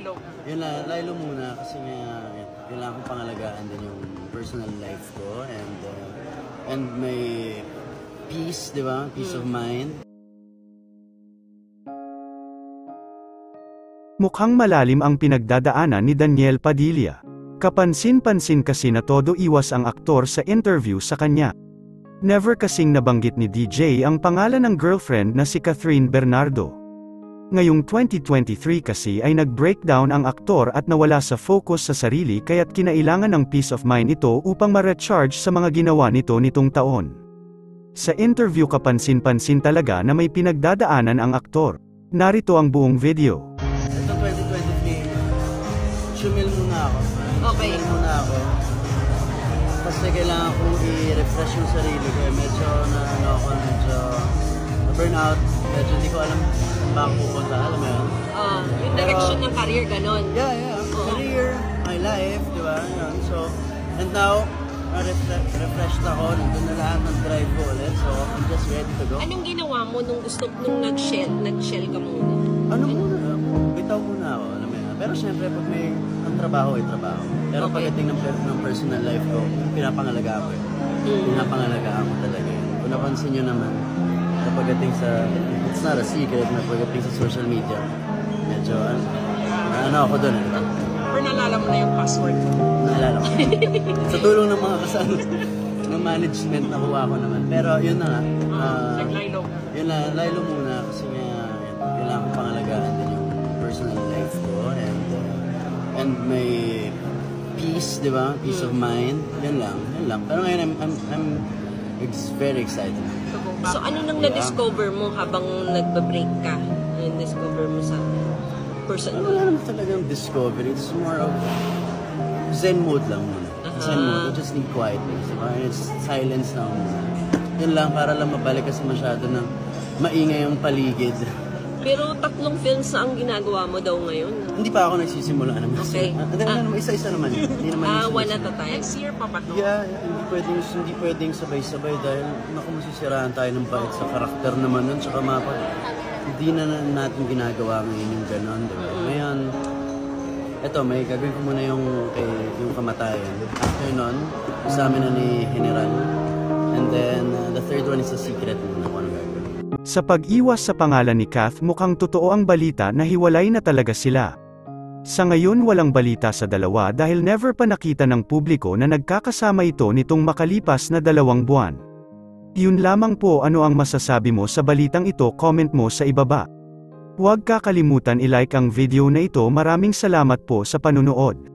Yun lang, Lilo muna kasi nga kailangan kong pangalagaan din yung personal life ko and may peace, di ba? Peace of mind. Mukhang malalim ang pinagdadaanan ni Daniel Padilla. Kapansin-pansin kasi na todo iwas ang aktor sa interview sa kanya. Never kasing nabanggit ni DJ ang pangalan ng girlfriend na si Catherine Bernardo. Ngayong 2023 kasi ay nag-breakdown ang aktor at nawala sa focus sa sarili kaya't kinailangan ng peace of mind ito upang ma-recharge sa mga ginawa nito nitong taon. Sa interview kapansin-pansin talaga na may pinagdadaanan ang aktor. Narito ang buong video. Ito 2023, chumil muna ako. Okay. Chumil muna ako. Kasi kailangan kong i-refresh yung sarili ko. Medyo medyo burnout. Medyo hindi ko alam kung ba ako pupunta. Alam mo yun? Yung direction ng career, ganon. Yeah. Career, my life, di ba? Yun. So, and now, refreshed ako. Nandun na lahat ng drive ko ulit. So, I'm just ready to go. Anong ginawa mo nung nag-shell ka muna? Ano muna? Bitaw muna ako. Alam mo yun? Pero syempre, pag may ang trabaho ay trabaho. Pero pagdating ng personal life ko, pinapangalaga ko eh. Pinapangalaga ko talaga yun. Kung napansin nyo naman, pagdating sa, it's not a secret na pagdating sa social media, medyo, ako doon, di ba? Pero naalala mo na yung password? Naalala ko. Sa tulong ng mga kasama, ng management, nakuha ko naman. Pero yun na nga, yun na, Lilo muna, kasi nga, kailangan kong pangalagaan din yung personal life ko, and may peace, di ba? Peace of mind, yun lang. Pero ngayon, I'm very excited. So ano nang na-discover mo habang nagba-break ka? Ano na-discover mo sa personal? Wala naman talagang discovery. It's more of zen mode lang muna. Zen mode. You just need quietness. It's silence lang muna. Yun lang, para lang mabalik kasi masyado ng maingay yung paligid. Pero 3 films na ang ginagawa mo daw ngayon. Hindi pa ako nagsisimula naman. Okay. Isa-isa naman yun. Hindi naman one at a time? Next year pa ba to? Yeah. Hindi pwedeng sabay-sabay dahil masisiraan tayo ng bait sa karakter naman nun. Tsaka hindi na natin ginagawa ngayon yung gano'n. Diba? Ngayon, eto, may gagawin ko muna yung kamatayan. After nun, kasama na ni General. And then, the third one is a secret muna kung ano gagawin. Sa pag-iwas sa pangalan ni Kath, mukhang totoo ang balita na hiwalay na talaga sila. Sa ngayon walang balita sa dalawa dahil never pa nakita ng publiko na nagkakasama ito nitong makalipas na 2 buwan. Yun lamang po, ano ang masasabi mo sa balitang ito, comment mo sa ibaba. Huwag kakalimutan i-like ang video na ito. Maraming salamat po sa panunood.